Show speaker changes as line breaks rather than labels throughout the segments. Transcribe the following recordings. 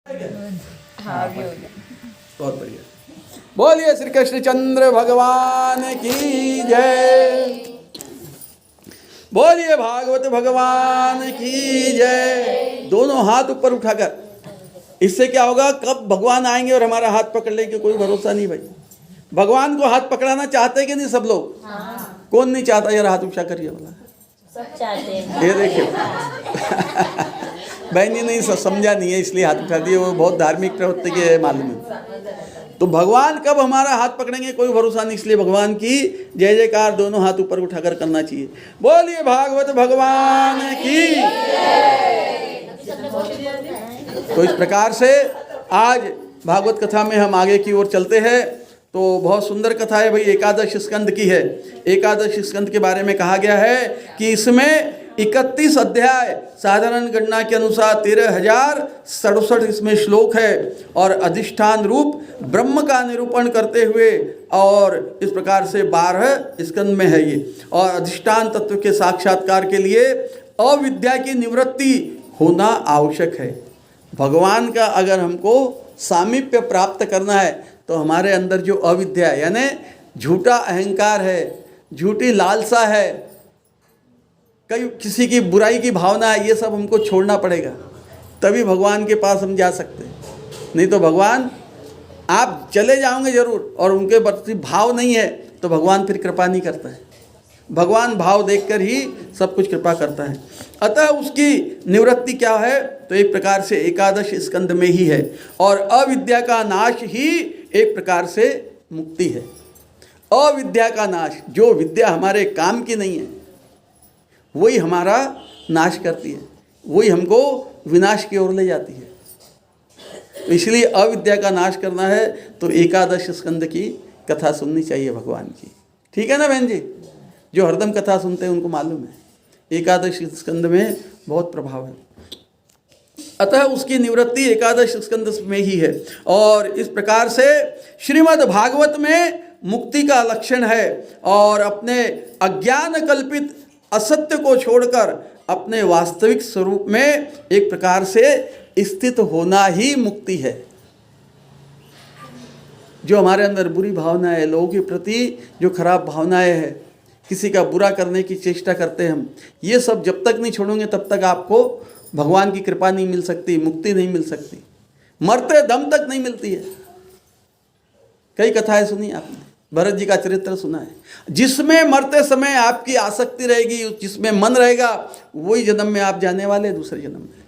हाँ भी हो गया।
बहुत बढ़िया। बोलिए श्री कृष्ण चंद्र भगवान की जय। बोलिए भागवत भगवान की जय। दोनों हाथ ऊपर उठाकर। इससे क्या होगा, कब भगवान आएंगे और हमारा हाथ पकड़ लेंगे कोई भरोसा नहीं भाई। भगवान को हाथ पकड़ाना चाहते कि नहीं सब लोग? हाँ। कौन नहीं चाहता? यार हाथ ऊंचा करिए बोला।
सब चाहते हैं।
ये देखिए बहन जी नहीं समझा नहीं है इसलिए हाथ उठा दिए। वो बहुत धार्मिक प्रवृत्ति के है मालूम है। तो भगवान कब हमारा हाथ पकड़ेंगे कोई भरोसा नहीं, इसलिए भगवान की जय जयकार दोनों हाथ ऊपर उठाकर करना चाहिए। बोलिए भागवत भगवान की। तो इस प्रकार से आज भागवत कथा में हम आगे की ओर चलते हैं। तो बहुत सुंदर कथा है भाई, एकादश स्कंद की है। एकादश स्कंद के बारे में कहा गया है कि इसमें 31 अध्याय, साधारण गणना के अनुसार 13,067 इसमें श्लोक है और अधिष्ठान रूप ब्रह्म का निरूपण करते हुए, और इस प्रकार से 12 स्कंद में है ये। और अधिष्ठान तत्व के साक्षात्कार के लिए अविद्या की निवृत्ति होना आवश्यक है। भगवान का अगर हमको सामीप्य प्राप्त करना है तो हमारे अंदर जो अविद्या यानी झूठा अहंकार है, झूठी लालसा है, कई किसी की बुराई की भावना है, ये सब हमको छोड़ना पड़ेगा, तभी भगवान के पास हम जा सकते हैं। नहीं तो भगवान, आप चले जाओगे जरूर और उनके प्रति भाव नहीं है तो भगवान फिर कृपा नहीं करता है। भगवान भाव देखकर ही सब कुछ कृपा करता है। अतः उसकी निवृत्ति क्या है? तो एक प्रकार से एकादश स्कंद में ही है। और अविद्या का नाश ही एक प्रकार से मुक्ति है। अविद्या का नाश, जो विद्या हमारे काम की नहीं है वही हमारा नाश करती है, वही हमको विनाश की ओर ले जाती है। तो इसलिए अविद्या का नाश करना है तो एकादश स्कंद की कथा सुननी चाहिए भगवान की। ठीक है ना बहन जी? जो हरदम कथा सुनते हैं उनको मालूम है एकादश स्कंद में बहुत प्रभाव है। अतः उसकी निवृत्ति एकादश स्कंद में ही है। और इस प्रकार से श्रीमद् भागवत में मुक्ति का लक्षण है और अपने अज्ञान कल्पित असत्य को छोड़कर अपने वास्तविक स्वरूप में एक प्रकार से स्थित होना ही मुक्ति है। जो हमारे अंदर बुरी भावना है, लोगों के प्रति जो खराब भावनाएं हैं, किसी का बुरा करने की चेष्टा करते हैं हम, ये सब जब तक नहीं छोड़ोगे तब तक आपको भगवान की कृपा नहीं मिल सकती, मुक्ति नहीं मिल सकती, मरते दम तक नहीं मिलती है। कई कथाएं सुनी आपने, भरत जी का चरित्र सुना है। जिसमें मरते समय आपकी आसक्ति रहेगी, जिसमें मन रहेगा, वही जन्म में आप जाने वाले दूसरे जन्म में।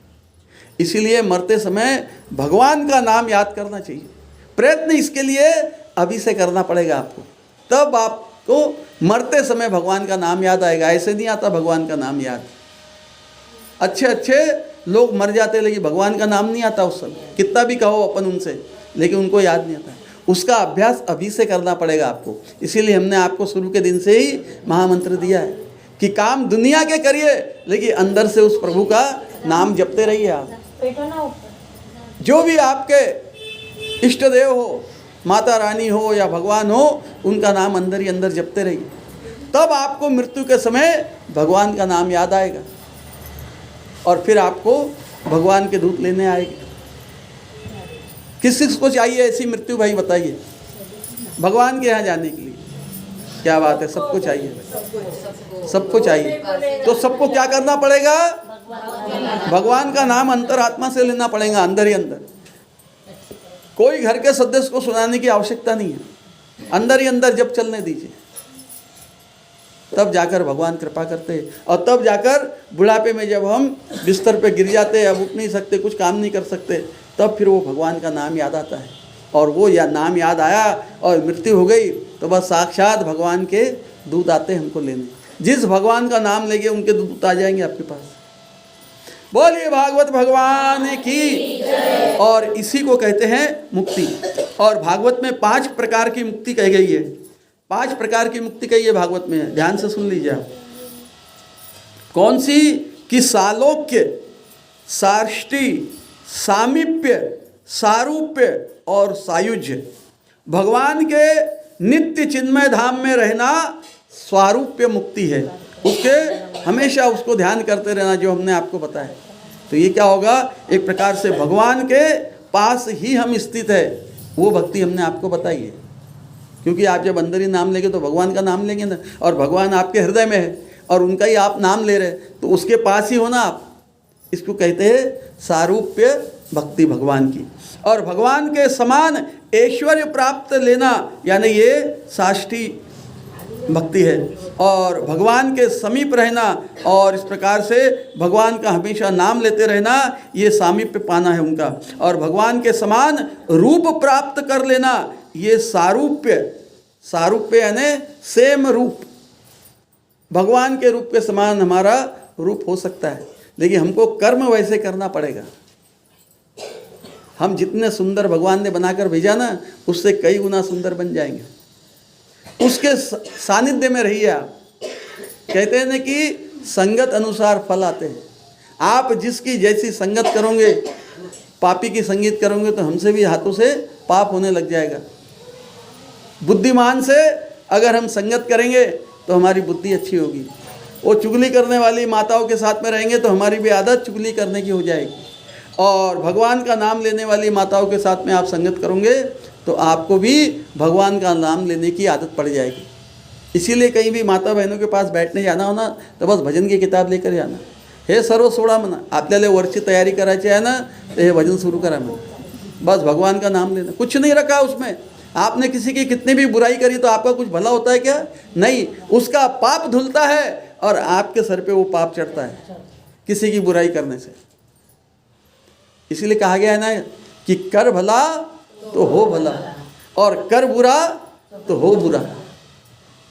इसीलिए मरते समय भगवान का नाम याद करना चाहिए। प्रयत्न इसके लिए अभी से करना पड़ेगा आपको, तब आपको मरते समय भगवान का नाम याद आएगा। ऐसे नहीं आता भगवान का नाम याद। अच्छे अच्छे लोग मर जाते लेकिन भगवान का नाम नहीं आता उस समय, कितना भी कहो अपन उनसे, लेकिन उनको याद नहीं आता। उसका अभ्यास अभी से करना पड़ेगा आपको। इसीलिए हमने आपको शुरू के दिन से ही महामंत्र दिया है कि काम दुनिया के करिए लेकिन अंदर से उस प्रभु का नाम जपते रहिए। आप जो भी आपके इष्ट देव हो, माता रानी हो या भगवान हो, उनका नाम अंदर ही अंदर जपते रहिए, तब आपको मृत्यु के समय भगवान का नाम याद आएगा और फिर आपको भगवान के दूत लेने आएंगे। किस को चाहिए ऐसी मृत्यु भाई बताइए? भगवान के यहाँ जाने के लिए। क्या बात है, सबको चाहिए, सबको चाहिए। तो सबको क्या करना पड़ेगा? भगवान का नाम अंतरात्मा से लेना पड़ेगा, अंदर ही अंदर। कोई घर के सदस्य को सुनाने की आवश्यकता नहीं है, अंदर ही अंदर जब चलने दीजिए, तब जाकर भगवान कृपा करते हैं। और तब जाकर बुढ़ापे में जब हम बिस्तर पे गिर जाते हैं, अब उठ नहीं सकते, कुछ काम नहीं कर सकते, तब फिर वो भगवान का नाम याद आता है। और वो या नाम याद आया और मृत्यु हो गई तो बस साक्षात भगवान के दूत आते हैं हमको लेने। जिस भगवान का नाम लेंगे उनके दूत आ जाएंगे आपके पास। बोलिए भागवत भगवान की। और इसी को कहते हैं मुक्ति। और भागवत में 5 प्रकार की मुक्ति कही गई है। 5 प्रकार की मुक्ति कही है भागवत में, ध्यान से सुन लीजिए आप। कौन सी? कि सालोक्य, सार्ष्टि, सामीप्य, सारूप्य और सायुज्य। भगवान के नित्य चिन्मय धाम में रहना स्वारूप्य मुक्ति है। उसके हमेशा उसको ध्यान करते रहना जो हमने आपको बताया। तो ये क्या होगा? एक प्रकार से भगवान के पास ही हम स्थित है, वो भक्ति हमने आपको बताई है। क्योंकि आप जब अंदर ही नाम लेंगे तो भगवान का नाम लेंगे ना, और भगवान आपके हृदय में है और उनका ही आप नाम ले रहे हैं, तो उसके पास ही हो ना आप। इसको कहते हैं सारूप्य भक्ति भगवान की। और भगवान के समान ऐश्वर्य प्राप्त लेना, यानी ये साष्टी भक्ति है। और भगवान के समीप रहना और इस प्रकार से भगवान का हमेशा नाम लेते रहना, ये सामीप्य पाना है उनका। और भगवान के समान रूप प्राप्त कर लेना, ये सारूप्य। सारूप्य यानी सेम रूप, भगवान के रूप के समान हमारा रूप हो सकता है, लेकिन हमको कर्म वैसे करना पड़ेगा। हम जितने सुंदर भगवान ने बनाकर भेजा ना, उससे कई गुना सुंदर बन जाएंगे। उसके सानिध्य में रहिए आप। कहते हैं ना कि संगत अनुसार फल आते हैं। आप जिसकी जैसी संगत करोगे, पापी की संगत करोगे, तो हमसे भी हाथों से पाप होने लग जाएगा। बुद्धिमान से अगर हम संगत करेंगे तो हमारी बुद्धि अच्छी होगी। वो चुगली करने वाली माताओं के साथ में रहेंगे तो हमारी भी आदत चुगली करने की हो जाएगी। और भगवान का नाम लेने वाली माताओं के साथ में आप संगत करोगे तो आपको भी भगवान का नाम लेने की आदत पड़ जाएगी। इसीलिए कहीं भी माता बहनों के पास बैठने जाना हो ना, तो बस भजन की किताब लेकर जाना। हे सर्व सोडा म्हणा, आपल्याला वरची तयारी करायची आहे ना, तो हे भजन सुरू करा म्हणा। बस भगवान का नाम लेना, कुछ नहीं रखा उसमें। आपने किसी की कितनी भी बुराई करी तो आपका कुछ भला होता है क्या? नहीं, उसका पाप धुलता है और आपके सर पे वो पाप चढ़ता है किसी की बुराई करने से। इसलिए कहा गया है ना कि कर भला तो हो भला और कर बुरा तो हो बुरा।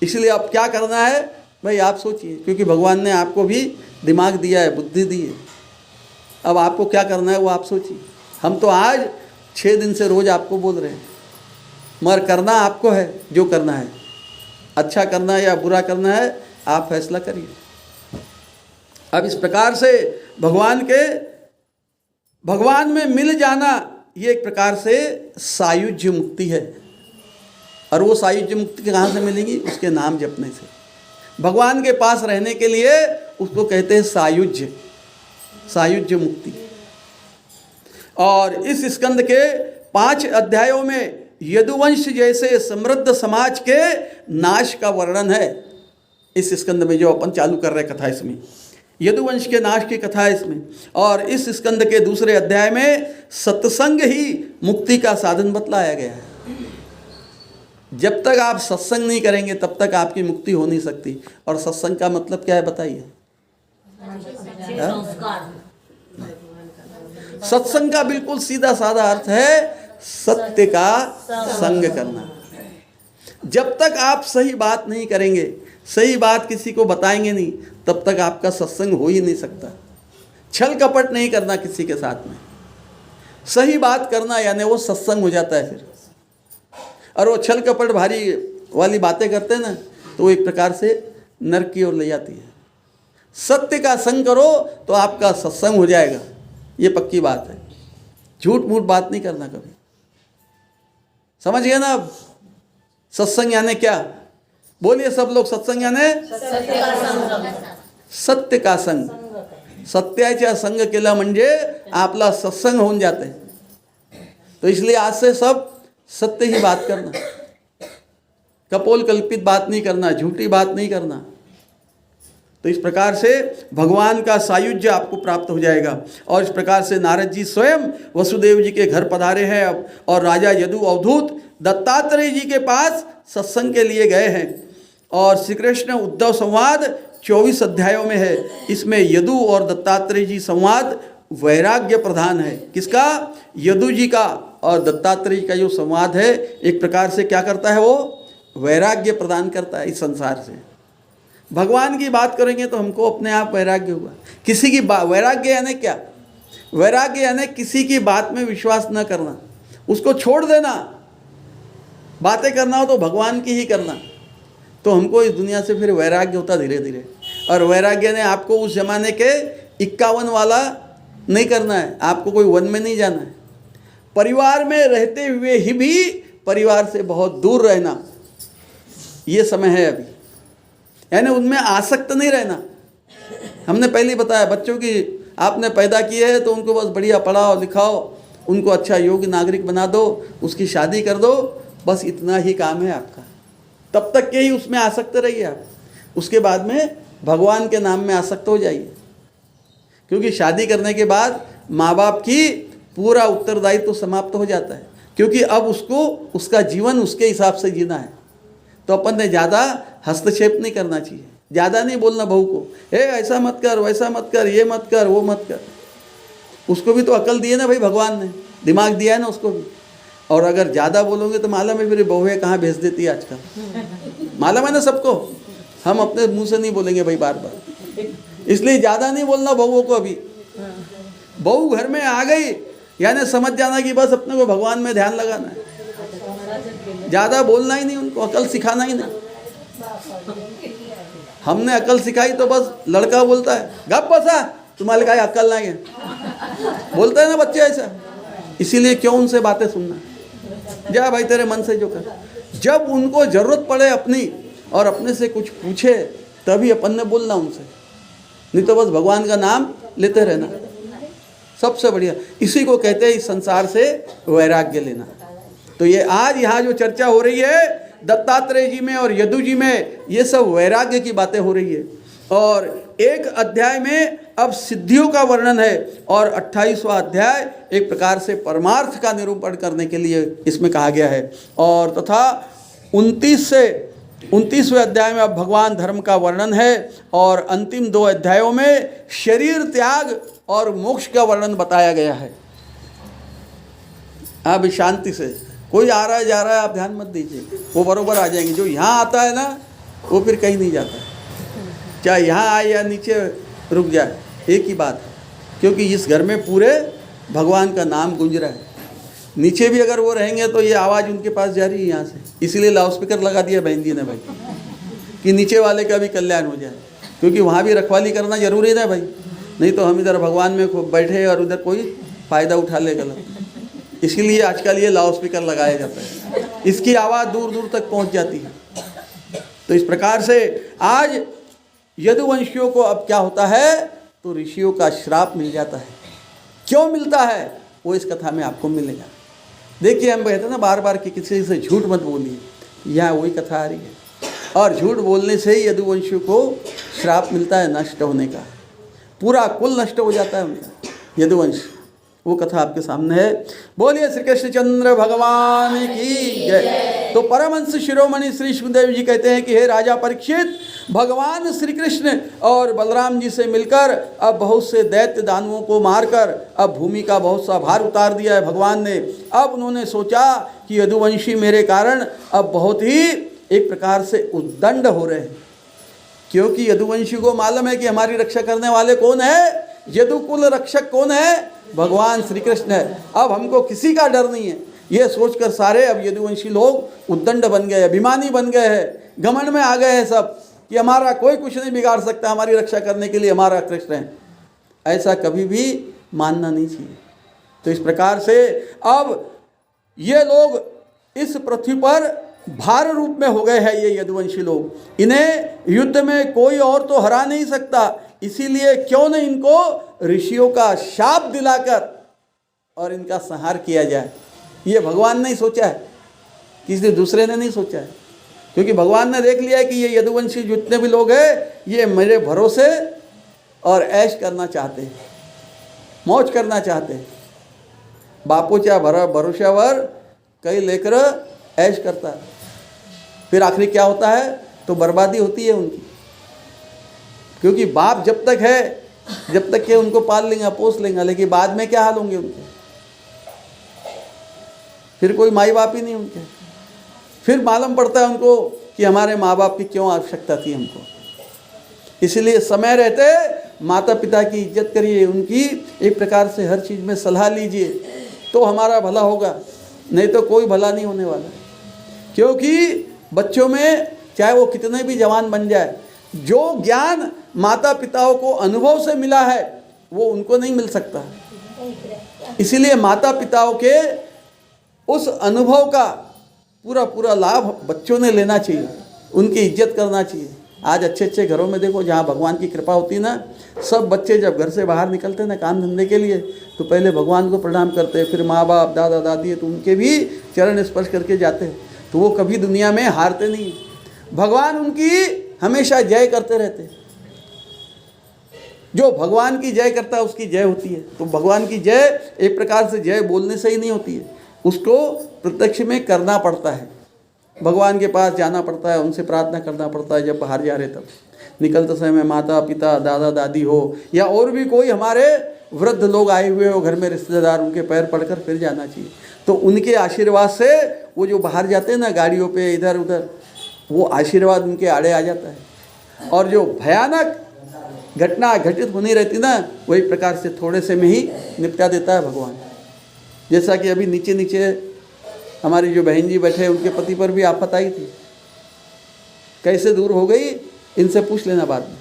इसलिए अब क्या करना है भाई, आप सोचिए, क्योंकि भगवान ने आपको भी दिमाग दिया है, बुद्धि दी है। अब आपको क्या करना है वो आप सोचिए। हम तो आज 6 दिन से रोज़ आपको बोल रहे हैं, मगर करना आपको है। जो करना है, अच्छा करना है या बुरा करना है, आप फैसला करिए। अब इस प्रकार से भगवान में मिल जाना, ये एक प्रकार से सायुज्य मुक्ति है। और वो सायुज्य मुक्ति कहाँ से मिलेगी? उसके नाम जपने से। भगवान के पास रहने के लिए उसको कहते हैं सायुज्य मुक्ति। और इस स्कंद के 5 अध्यायों में यदुवंश जैसे समृद्ध समाज के नाश का वर्णन है। इस स्कंद में जो अपन चालू कर रहे कथा, इसमें यदुवंश के नाश की कथा है इसमें। और इस स्कंद के दूसरे अध्याय में सत्संग ही मुक्ति का साधन बतलाया गया है। जब तक आप सत्संग नहीं करेंगे तब तक आपकी मुक्ति हो नहीं सकती। और सत्संग का मतलब क्या है बताइए? सत्संग का बिल्कुल सीधा साधा अर्थ है सत्य का संग करना। जब तक आप सही बात नहीं करेंगे, सही बात किसी को बताएंगे नहीं, तब तक आपका सत्संग हो ही नहीं सकता। छल कपट नहीं करना किसी के साथ में, सही बात करना, यानी वो सत्संग हो जाता है फिर। और वो छल कपट भारी वाली बातें करते हैं ना, तो वो एक प्रकार से नरक की ओर ले जाती है। सत्य का संग करो तो आपका सत्संग हो जाएगा, ये पक्की बात है। झूठ मूठ बात नहीं करना कभी। समझ गए ना? अब सत्संग यानी क्या? बोलिए सब लोग, सत्संग यानी सत्य का संग। सत्याचा संग केला म्हणजे आपला सत्संग होऊन जाते। तो इसलिए आज से सब सत्य ही बात करना, कपोल कल्पित बात नहीं करना, झूठी बात नहीं करना। तो इस प्रकार से भगवान का सायुज्य आपको प्राप्त हो जाएगा। और इस प्रकार से नारद जी स्वयं वसुदेव जी के घर पधारे हैं अब, और राजा यदु अवधूत दत्तात्रेय जी के पास सत्संग के लिए गए हैं। और श्री कृष्ण उद्धव संवाद 24 अध्यायों में है। इसमें यदु और दत्तात्रेय जी संवाद वैराग्य प्रधान है। किसका? यदु जी का। और दत्तात्रेय का जो संवाद है एक प्रकार से क्या करता है, वो वैराग्य प्रदान करता है इस संसार से। भगवान की बात करेंगे तो हमको अपने आप वैराग्य होगा। किसी की वैराग्य यानी क्या? वैराग्य यानी किसी की बात में विश्वास न करना, उसको छोड़ देना। बातें करना हो तो भगवान की ही करना। तो हमको इस दुनिया से फिर वैराग्य होता धीरे धीरे। और वैराग्य ने आपको उस जमाने के 51 वाला नहीं करना है, आपको कोई वन में नहीं जाना है। परिवार में रहते हुए ही भी परिवार से बहुत दूर रहना, ये समय है अभी। यानी उनमें आसक्त नहीं रहना। हमने पहले बताया, बच्चों की आपने पैदा किए हैं तो उनको बस बढ़िया पढ़ाओ लिखाओ, उनको अच्छा योग्य नागरिक बना दो, उसकी शादी कर दो, बस इतना ही काम है आपका। तब तक के ही उसमें आसक्त रहिए आप, उसके बाद में भगवान के नाम में आसक्त हो जाइए। क्योंकि शादी करने के बाद माँ बाप की पूरा उत्तरदायित्व तो समाप्त हो जाता है, क्योंकि अब उसको उसका जीवन उसके हिसाब से जीना है। तो अपन ने ज़्यादा हस्तक्षेप नहीं करना चाहिए, ज़्यादा नहीं बोलना बहू को, ऐसा मत कर, वैसा मत कर, ये मत कर, वो मत कर। उसको भी तो अकल दी है ना भाई, भगवान ने दिमाग दिया है ना उसको भी। और अगर ज़्यादा बोलोगे तो मालूम है फिर बहुएं कहाँ भेज देती है आजकल, मालूम है ना सबको। हम अपने मुंह से नहीं बोलेंगे भाई बार बार, इसलिए ज़्यादा नहीं बोलना बहुओं को। अभी बहू घर में आ गई यानी समझ जाना कि बस अपने को भगवान में ध्यान लगाना है, ज़्यादा बोलना ही नहीं, उनको अकल सिखाना ही नहीं। हमने अकल सिखाई तो बस लड़का बोलता है गप बसा, तुम्हारे का अकल नहीं है, बोलता है ना बच्चे ऐसा। इसीलिए क्यों उनसे बातें सुनना, जा भाई तेरे मन से जो कर। जब उनको ज़रूरत पड़े अपनी और अपने से कुछ पूछे तभी अपन ने बोलना उनसे, नहीं तो बस भगवान का नाम लेते रहना सबसे बढ़िया। इसी को कहते हैं इस संसार से वैराग्य लेना। तो ये आज यहाँ जो चर्चा हो रही है दत्तात्रेय जी में और यदु जी में, ये सब वैराग्य की बातें हो रही है। और एक अध्याय में अब सिद्धियों का वर्णन है और 28वां अध्याय एक प्रकार से परमार्थ का निरूपण करने के लिए इसमें कहा गया है। और तथा 29वें अध्याय में अब भगवान धर्म का वर्णन है और अंतिम 2 अध्यायों में शरीर त्याग और मोक्ष का वर्णन बताया गया है। आप शांति से, कोई आ रहा है जा रहा है आप ध्यान मत दीजिए, वो बरोबर आ जाएंगे। जो यहाँ आता है ना वो फिर कहीं नहीं जाता, चाहे यहाँ आए या नीचे रुक जाए, एक ही बात है। क्योंकि इस घर में पूरे भगवान का नाम गूंज रहा है। नीचे भी अगर वो रहेंगे तो ये आवाज़ उनके पास जा रही है यहाँ से, इसीलिए लाउड स्पीकर लगा दिया बहन जी ने भाई, कि नीचे वाले का भी कल्याण हो जाए। क्योंकि वहाँ भी रखवाली करना जरूरी है भाई, नहीं तो हम इधर भगवान में खूब बैठे और उधर कोई फ़ायदा उठा ले गलत। इसीलिए आजकल ये लाउड स्पीकर लगाया जाता है, इसकी आवाज़ दूर दूर तक पहुँच जाती है। तो इस प्रकार से आज यदुवंशियों को अब क्या होता है, तो ऋषियों का श्राप मिल जाता है। क्यों मिलता है वो इस कथा में आपको मिलेगा। देखिए हम कहते हैं ना बार बार कि किसी से झूठ मत बोलिए, यहाँ वही कथा आ रही है। और झूठ बोलने से ही यदुवंशियों को श्राप मिलता है नष्ट होने का, पूरा कुल नष्ट हो जाता है उनका यदुवंश। वो कथा आपके सामने है। बोलिए श्री कृष्णचंद्र भगवान की जय। तो परमहंस शिरोमणि श्री सुखदेव जी कहते हैं कि हे राजा परीक्षित, भगवान श्री कृष्ण और बलराम जी से मिलकर अब बहुत से दैत्य दानवों को मारकर अब भूमि का बहुत सा भार उतार दिया है भगवान ने। अब उन्होंने सोचा कि यदुवंशी मेरे कारण अब बहुत ही एक प्रकार से उद्दंड हो रहे हैं, क्योंकि यदुवंशी को मालूम है कि हमारी रक्षा करने वाले कौन है, यदुकुल रक्षक कौन है, भगवान श्री कृष्ण है। अब हमको किसी का डर नहीं है। ये सोचकर सारे अब यदुवंशी लोग उद्दंड बन गए, अभिमानी बन गए हैं, घमंड में आ गए हैं सब कि हमारा कोई कुछ नहीं बिगाड़ सकता, हमारी रक्षा करने के लिए हमारा कृष्ण है। ऐसा कभी भी मानना नहीं चाहिए। तो इस प्रकार से अब ये लोग इस पृथ्वी पर भार रूप में हो गए हैं, ये यदुवंशी लोग। इन्हें युद्ध में कोई और तो हरा नहीं सकता, इसीलिए क्यों न इनको ऋषियों का शाप दिलाकर और इनका संहार किया जाए। ये भगवान ने सोचा है, किसी दूसरे ने नहीं सोचा है। क्योंकि भगवान ने देख लिया है कि ये यदुवंशी जितने भी लोग हैं ये मेरे भरोसे और ऐश करना चाहते हैं, मौज करना चाहते हैं। बापूच्या भरोशावर कई लेकर ऐश करता है, फिर आखिरी क्या होता है, तो बर्बादी होती है उनकी। क्योंकि बाप जब तक है, जब तक के उनको पाल लेंगे, पोस लेंगे, लेकिन बाद में क्या हाल होंगे उनके, फिर कोई माई बाप ही नहीं उनके। फिर मालूम पड़ता है उनको कि हमारे माँ बाप की क्यों आवश्यकता थी हमको। इसलिए समय रहते माता पिता की इज्जत करिए, उनकी एक प्रकार से हर चीज़ में सलाह लीजिए, तो हमारा भला होगा, नहीं तो कोई भला नहीं होने वाला। क्योंकि बच्चों में चाहे वो कितने भी जवान बन जाए, जो ज्ञान माता पिताओं को अनुभव से मिला है वो उनको नहीं मिल सकता। इसीलिए माता पिताओं के उस अनुभव का पूरा पूरा लाभ बच्चों ने लेना चाहिए, उनकी इज्जत करना चाहिए। आज अच्छे अच्छे घरों में देखो जहाँ भगवान की कृपा होती है ना, सब बच्चे जब घर से बाहर निकलते हैं ना काम धंधे के लिए, तो पहले भगवान को प्रणाम करते हैं, फिर माँ बाप दादा दादी है तो उनके भी चरण स्पर्श करके जाते हैं। तो वो कभी दुनिया में हारते नहीं, भगवान उनकी हमेशा जय करते रहते हैं। जो भगवान की जय करता है उसकी जय होती है। तो भगवान की जय एक प्रकार से जय बोलने से ही नहीं होती है, उसको प्रत्यक्ष में करना पड़ता है, भगवान के पास जाना पड़ता है, उनसे प्रार्थना करना पड़ता है। जब बाहर जा रहे तब निकलते समय माता पिता दादा दादी हो या और भी कोई हमारे वृद्ध लोग आए हुए हो घर में रिश्तेदार, उनके पैर पड़कर फिर जाना चाहिए। तो उनके आशीर्वाद से वो जो बाहर जाते हैं ना गाड़ियों पे इधर उधर, वो आशीर्वाद उनके आड़े आ जाता है। और जो भयानक घटना घटित होनी रहती ना, वही प्रकार से थोड़े से में ही निपटा देता है भगवान। जैसा कि अभी नीचे नीचे हमारी जो बहन जी बैठे हैं, उनके पति पर भी आफत आई थी, कैसे दूर हो गई इनसे पूछ लेना बाद में।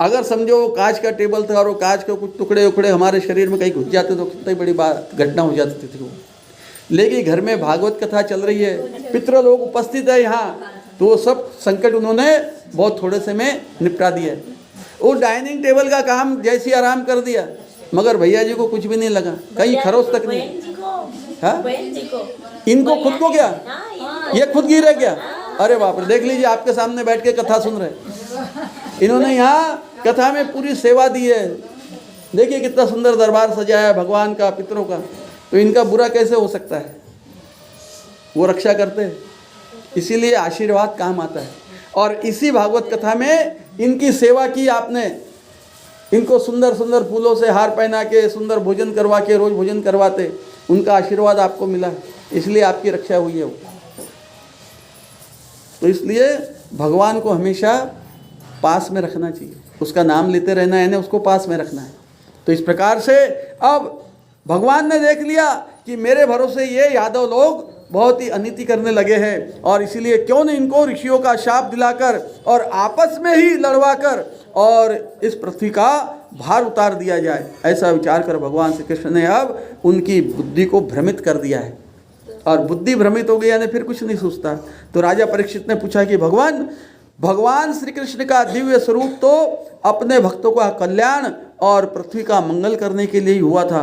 अगर समझो कांच का टेबल था और वो कांच के कुछ टुकड़े उकड़े हमारे शरीर में कहीं घुस जाते तो कितनी बड़ी बात घटना हो जाती थी वो। लेकिन घर में भागवत कथा चल रही है, पितृ लोग उपस्थित है यहाँ, तो वो सब संकट उन्होंने बहुत थोड़े से में निपटा दिया। वो डाइनिंग टेबल का काम जैसे आराम कर दिया, मगर भैया जी को कुछ भी नहीं लगा, कहीं खरोच तक नहीं। हाँ, इनको खुद को क्या, ये खुद गिरे क्या? अरे बाप रे, देख लीजिए आपके सामने बैठ के कथा सुन रहे, इन्होंने यहाँ कथा में पूरी सेवा दी है। देखिए कितना सुंदर दरबार सजाया है भगवान का, पितरों का, तो इनका बुरा कैसे हो सकता है? वो रक्षा करते हैं, इसीलिए आशीर्वाद काम आता है। और इसी भागवत कथा में इनकी सेवा की आपने, इनको सुंदर सुंदर फूलों से हार पहना के सुंदर भोजन करवा के रोज भोजन करवाते, उनका आशीर्वाद आपको मिला है, इसलिए आपकी रक्षा हुई है वो। तो इसलिए भगवान को हमेशा पास में रखना चाहिए, उसका नाम लेते रहना है ना, उसको पास में रखना है। तो इस प्रकार से अब भगवान ने देख लिया कि मेरे भरोसे ये यादव लोग बहुत ही अनिति करने लगे हैं, और इसीलिए क्यों न इनको ऋषियों का शाप दिलाकर और आपस में ही लड़वाकर और इस पृथ्वी का भार उतार दिया जाए। ऐसा विचार कर भगवान श्री कृष्ण ने अब उनकी बुद्धि को भ्रमित कर दिया है, और बुद्धि भ्रमित हो गई यानी फिर कुछ नहीं सोचता। तो राजा परीक्षित ने पूछा कि भगवान श्री कृष्ण का दिव्य स्वरूप तो अपने भक्तों का कल्याण और पृथ्वी का मंगल करने के लिए ही हुआ था।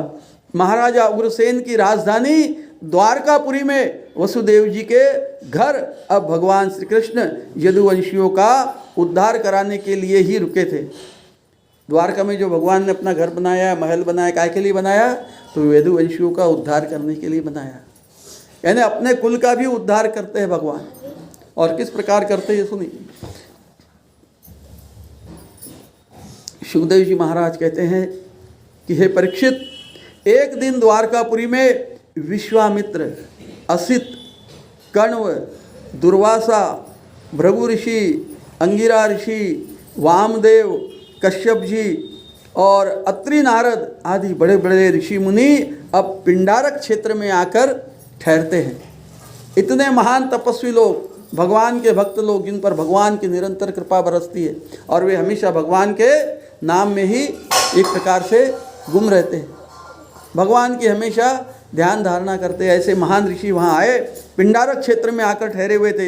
महाराजा उग्रसेन की राजधानी द्वारकापुरी में वसुदेव जी के घर अब भगवान श्री कृष्ण यदुवंशियों का उद्धार कराने के लिए ही रुके थे। द्वारका में जो भगवान ने अपना घर बनाया, महल बनाया, काय के लिए बनाया? तो यदुवंशियों का उद्धार करने के लिए बनाया, यानी अपने कुल का भी उद्धार करते हैं भगवान। और किस प्रकार करते हैं सुनिए। सुखदेव जी महाराज कहते हैं कि हे परीक्षित, एक दिन द्वारकापुरी में विश्वामित्र, असित, कण्व, दुर्वासा, भृगु ऋषि, अंगिरा ऋषि, वामदेव, कश्यप जी और अत्रि नारद आदि बड़े बड़े ऋषि मुनि अब पिंडारक क्षेत्र में आकर ठहरते हैं। इतने महान तपस्वी लोग, भगवान के भक्त लोग, जिन पर भगवान की निरंतर कृपा बरसती है, और वे हमेशा भगवान के नाम में ही एक प्रकार से गुम रहते हैं, भगवान की हमेशा ध्यान धारणा करते हैं। ऐसे महान ऋषि वहाँ आए, पिंडारक क्षेत्र में आकर ठहरे हुए थे।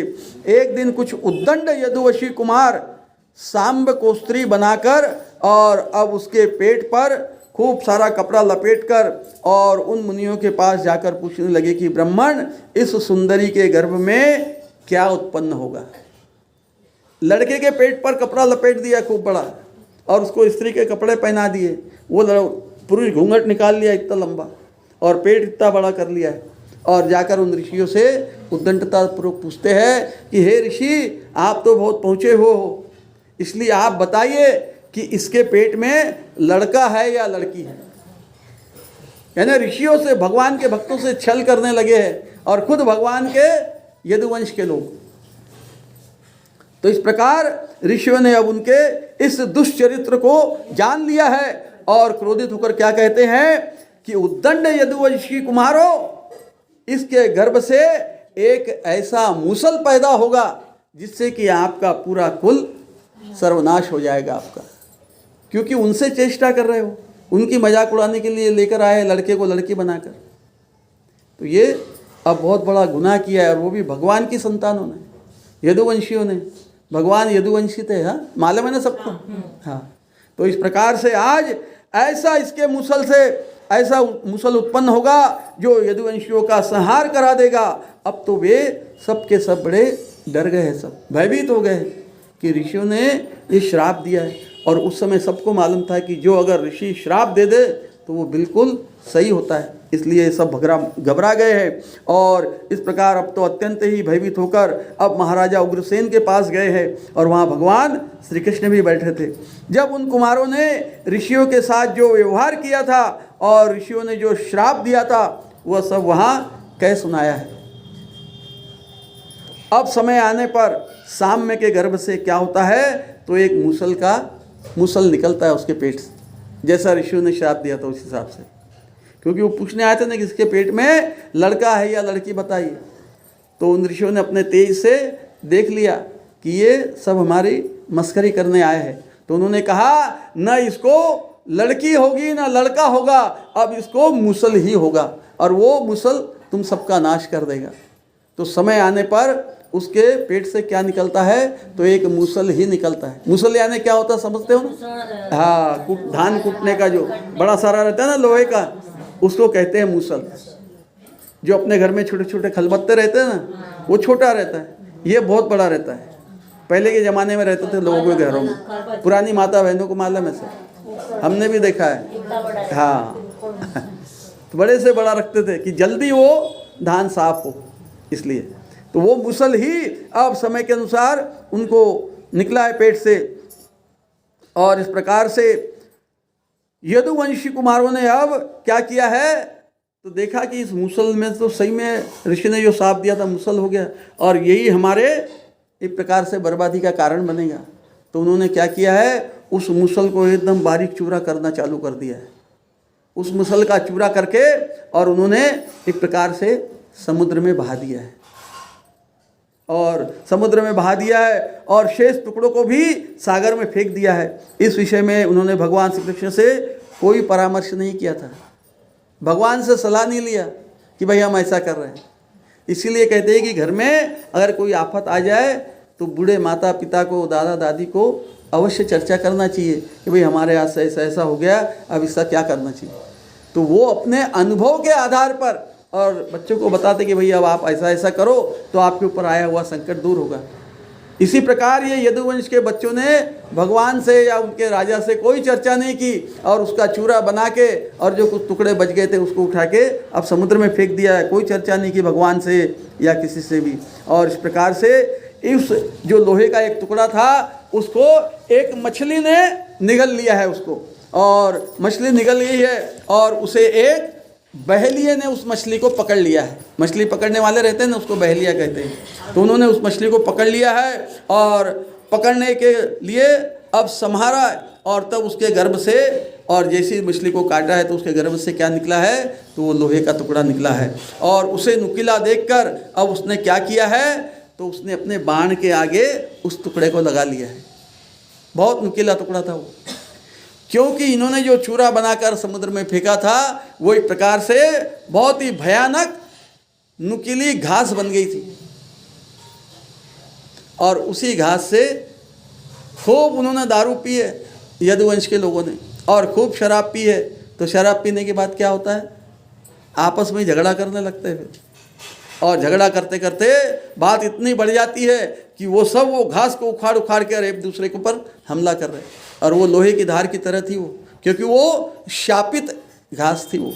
एक दिन कुछ उद्दंड यदुवंशी कुमार सांब को स्त्री बनाकर और अब उसके पेट पर खूब सारा कपड़ा लपेटकर और उन मुनियों के पास जाकर पूछने लगे कि ब्राह्मण, इस सुंदरी के गर्भ में क्या उत्पन्न होगा? लड़के के पेट पर कपड़ा लपेट दिया खूब बड़ा, और उसको स्त्री के कपड़े पहना दिए, वो पुरुष घूंघट निकाल लिया इतना लंबा और पेट इतना बड़ा कर लिया है, और जाकर उन ऋषियों से उद्दंडता पूर्वक पूछते हैं कि हे ऋषि, आप तो बहुत पहुँचे हो, इसलिए आप बताइए कि इसके पेट में लड़का है या लड़की है? यानी ऋषियों से, भगवान के भक्तों से छल करने लगे हैं, और खुद भगवान के यदुवंश के लोग। तो इस प्रकार ऋषियों ने अब उनके इस दुष्चरित्र को जान लिया है और क्रोधित होकर क्या कहते हैं कि उद्दंड यदुवंशी कुमारों, इसके गर्भ से एक ऐसा मूसल पैदा होगा जिससे कि आपका पूरा कुल सर्वनाश हो जाएगा आपका, क्योंकि उनसे चेष्टा कर रहे हो, उनकी मजाक उड़ाने के लिए लेकर आए लड़के को लड़की बनाकर। तो ये अब बहुत बड़ा गुनाह किया है, और वो भी भगवान की संतानों ने, यदुवंशियों ने। भगवान यदुवंशी थे, हाँ मालूम है ना सबको। हाँ, तो इस प्रकार से आज ऐसा इसके मुसल से ऐसा मुसल उत्पन्न होगा जो यदुवंशियों का संहार करा देगा। अब तो वे सब के सब बड़े डर गए हैं, सब भयभीत हो गए कि ऋषियों ने ये श्राप दिया है। और उस समय सबको मालूम था कि जो अगर ऋषि श्राप दे दे तो वो बिल्कुल सही होता है, इसलिए सब घबरा गए हैं। और इस प्रकार अब तो अत्यंत ही भयभीत होकर अब महाराजा उग्रसेन के पास गए हैं और वहाँ भगवान श्री कृष्ण भी बैठे थे। जब उन कुमारों ने ऋषियों के साथ जो व्यवहार किया था और ऋषियों ने जो श्राप दिया था वह सब वहाँ कह सुनाया है। अब समय आने पर साम्य के गर्भ से क्या होता है, तो एक मुसल निकलता है उसके पेट से, जैसा ऋषियों ने श्राप दिया था उस हिसाब से। क्योंकि वो पूछने आए थे ना कि इसके पेट में लड़का है या लड़की बताइए। तो उन ऋषियों ने अपने तेज से देख लिया कि ये सब हमारी मस्करी करने आए हैं। तो उन्होंने कहा न इसको लड़की होगी न लड़का होगा, अब इसको मुसल ही होगा और वो मुसल तुम सबका नाश कर देगा। तो समय आने पर उसके पेट से क्या निकलता है, तो एक मुसल ही निकलता है। मुसल यानी क्या होता है समझते हो ना? हाँ, धान कूटने का जो बड़ा सारा रहता है ना लोहे का, उसको कहते हैं मुसल। जो अपने घर में छोटे छोटे खलबत्ते रहते हैं ना, वो छोटा रहता है, ये बहुत बड़ा रहता है। पहले के ज़माने में रहते थे लोगों के घरों में, पुरानी माता बहनों को मालूम है सर, हमने भी देखा है। हाँ तो बड़े से बड़ा रखते थे कि जल्दी वो धान साफ हो, इसलिए तो वो मुसल ही अब समय के अनुसार उनको निकला है पेट से। और इस प्रकार से यदुवंशी कुमारों ने अब क्या किया है, तो देखा कि इस मुसल में तो सही में ऋषि ने जो श्राप दिया था मुसल हो गया और यही हमारे एक प्रकार से बर्बादी का कारण बनेगा। तो उन्होंने क्या किया है, उस मुसल को एकदम बारीक चूरा करना चालू कर दिया है। उस मुसल का चूरा करके और उन्होंने एक प्रकार से समुद्र में बहा दिया है और शेष टुकड़ों को भी सागर में फेंक दिया है। इस विषय में उन्होंने भगवान श्री कृष्ण से कोई परामर्श नहीं किया था, भगवान से सलाह नहीं लिया कि भाई हम ऐसा कर रहे हैं। इसीलिए कहते हैं कि घर में अगर कोई आफत आ जाए तो बूढ़े माता पिता को, दादा दादी को अवश्य चर्चा करना चाहिए कि भाई हमारे यहाँ से ऐसा ऐसा हो गया, अब इसका क्या करना चाहिए। तो वो अपने अनुभव के आधार पर और बच्चों को बताते कि भई अब आप ऐसा ऐसा करो तो आपके ऊपर आया हुआ संकट दूर होगा। इसी प्रकार ये यदुवंश के बच्चों ने भगवान से या उनके राजा से कोई चर्चा नहीं की और उसका चूरा बना के और जो कुछ टुकड़े बच गए थे उसको उठा के अब समुद्र में फेंक दिया है। कोई चर्चा नहीं की भगवान से या किसी से भी। और इस प्रकार से इस जो लोहे का एक टुकड़ा था उसको एक मछली ने निगल लिया है उसको, और मछली निगल गई है और उसे एक बहेलिये ने उस मछली को पकड़ लिया है। मछली पकड़ने वाले रहते हैं ना, उसको बहेलिया कहते हैं। तो उन्होंने उस मछली को पकड़ लिया है और पकड़ने के लिए अब संहारा और तब उसके गर्भ से, और जैसी मछली को काटा है तो उसके गर्भ से क्या निकला है, तो वो लोहे का टुकड़ा निकला है। और उसे नुकीला देखकर अब उसने क्या किया है, तो उसने अपने बाण के आगे उस टुकड़े को लगा लिया है। बहुत नुकीला टुकड़ा था वो, क्योंकि इन्होंने जो चूरा बनाकर समुद्र में फेंका था वो एक प्रकार से बहुत ही भयानक नुकीली घास बन गई थी। और उसी घास से खूब उन्होंने दारू पी है यदुवंश के लोगों ने, और खूब शराब पी है। तो शराब पीने के बाद क्या होता है, आपस में झगड़ा करने लगते हैं फिर, और झगड़ा करते करते बात इतनी बढ़ जाती है कि वो सब वो घास को उखाड़ उखाड़ कर एक दूसरे के ऊपर हमला कर रहे हैं। और वो लोहे की धार की तरह थी वो, क्योंकि वो शापित घास थी वो,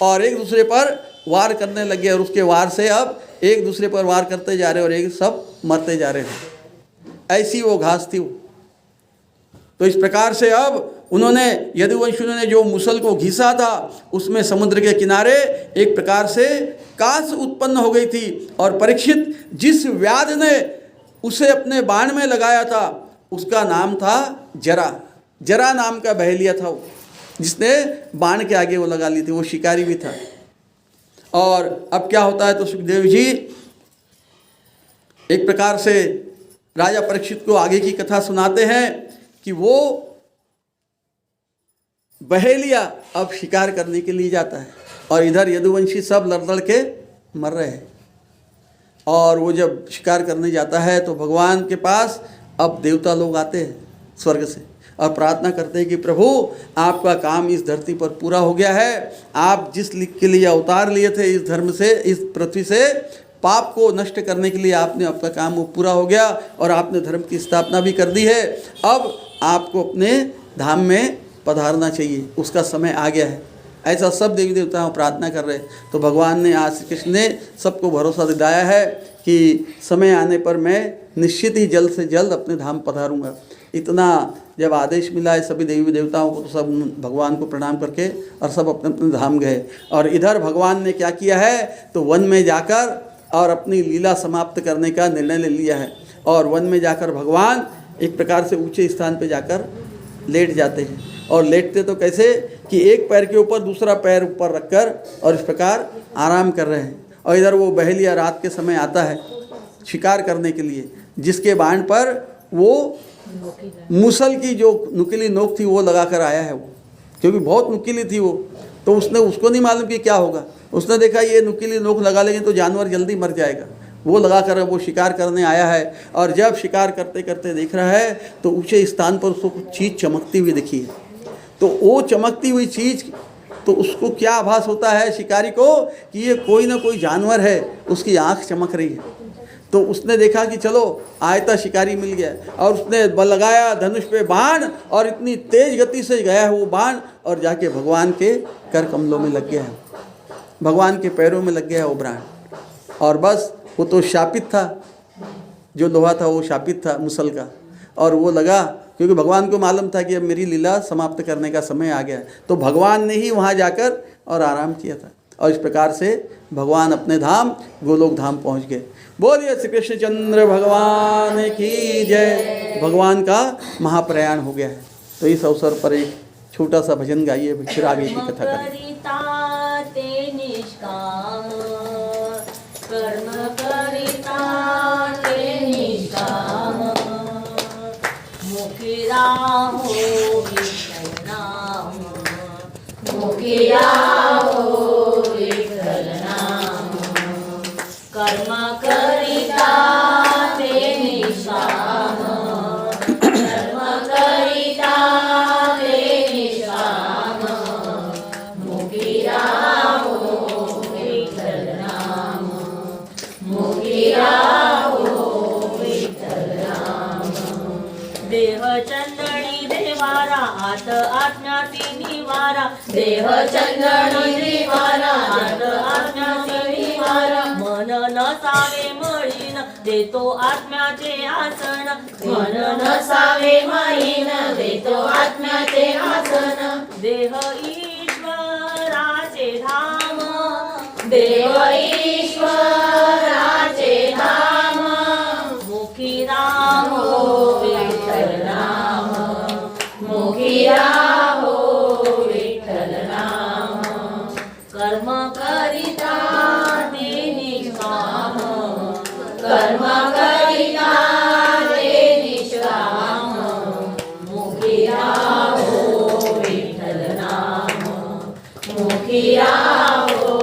और एक दूसरे पर वार करने लगे। और उसके वार से अब एक दूसरे पर वार करते जा रहे और एक सब मरते जा रहे हैं। ऐसी वो घास थी वो। तो इस प्रकार से अब उन्होंने यदुवंशियों ने जो मुसल को घिसा था उसमें समुद्र के किनारे एक प्रकार से कांस उत्पन्न हो गई थी। और परीक्षित जिस व्याध ने उसे अपने बाण में लगाया था उसका नाम था जरा। जरा नाम का बहेलिया था वो, जिसने बाण के आगे वो लगा ली थी। वो शिकारी भी था। और अब क्या होता है, तो सुखदेव जी एक प्रकार से राजा परीक्षित को आगे की कथा सुनाते हैं कि वो बहेलिया अब शिकार करने के लिए जाता है और इधर यदुवंशी सब लड़ के मर रहे हैं। और वो जब शिकार करने जाता है तो भगवान के पास अब देवता लोग आते हैं स्वर्ग से और प्रार्थना करते हैं कि प्रभु आपका काम इस धरती पर पूरा हो गया है, आप जिस के लिए अवतार लिए थे इस धर्म से, इस पृथ्वी से पाप को नष्ट करने के लिए, आपने आपका काम वो पूरा हो गया और आपने धर्म की स्थापना भी कर दी है। अब आपको अपने धाम में पधारना चाहिए, उसका समय आ गया है। ऐसा सब देवी देवता प्रार्थना कर रहे हैं। तो भगवान ने, आज श्री कृष्ण ने सबको भरोसा दिलाया है कि समय आने पर मैं निश्चित ही जल्द से जल्द अपने धाम पधारूंगा। इतना जब आदेश मिला है सभी देवी देवताओं को तो सब भगवान को प्रणाम करके और सब अपने अपने धाम गए। और इधर भगवान ने क्या किया है, तो वन में जाकर और अपनी लीला समाप्त करने का निर्णय ले लिया है। और वन में जाकर भगवान एक प्रकार से ऊंचे स्थान पर जाकर लेट जाते हैं। और लेटते तो कैसे कि एक पैर के ऊपर दूसरा पैर ऊपर रखकर और इस प्रकार आराम कर रहे हैं। और इधर वो बहेलिया रात के समय आता है शिकार करने के लिए, जिसके बाण पर वो मुसल की जो नुकीली नोक थी वो लगा कर आया है वो, क्योंकि बहुत नुकीली थी वो। तो उसने, उसको नहीं मालूम कि क्या होगा, उसने देखा ये नुकीली नोक लगा लेंगे तो जानवर जल्दी मर जाएगा, वो लगा कर वो शिकार करने आया है। और जब शिकार करते करते देख रहा है तो ऊंचे स्थान पर उसको कुछ चीज़ चमकती हुई दिखी है। तो वो चमकती हुई चीज़, तो उसको क्या आभास होता है शिकारी को कि ये कोई ना कोई जानवर है, उसकी आँख चमक रही है। तो उसने देखा कि चलो आयता शिकारी मिल गया, और उसने बल लगाया धनुष पे बाण, और इतनी तेज गति से गया है वो बाण और जाके भगवान के कर कमलों में लग गया है, भगवान के पैरों में लग गया है वो बाण। और बस वो तो शापित था, जो लोहा था वो शापित था मुसल का, और वो लगा क्योंकि भगवान को मालूम था कि अब मेरी लीला समाप्त करने का समय आ गया। तो भगवान ने ही वहाँ जाकर और आराम किया था। और इस प्रकार से भगवान अपने धाम गोलोक धाम पहुँच गए। बोलिए श्री कृष्णचंद्र भगवान की जय। भगवान का महाप्रयाण हो गया है। तो इस अवसर पर एक छोटा सा भजन गाइए, फिर आगे की कथा करें।
कर्म करिता ते निष्काम, मुखिया हो विठ्ठल नाम, मुखिया हो विठ्ठल नाम। कर्म करिता ते निष्काम, कर्म करिता ते निष्काम, मुखिया हो विठ्ठल नाम, मुखिया हो विठ्ठल नाम। देह चंदणी देवारा आत आज्ञाती निवारा, देह चंदणी देवारा आत आज्ञाती निवारा। मन नसावे मळीन देतो आत्म्याचे आसन, मन नसावे मळीन देतो आत्म्याचे आसन। देह ईश्वराचे धाम, देव ईश्वराचे धाम, मुखी राम हो विठ्ठल नाम, मुखी राम हो विठ्ठल नाम। कर्म करिता ते निष्काम, कर्म करिता ते निष्काम, मुखी राम हो विठ्ठल नाम, मुखी राम हो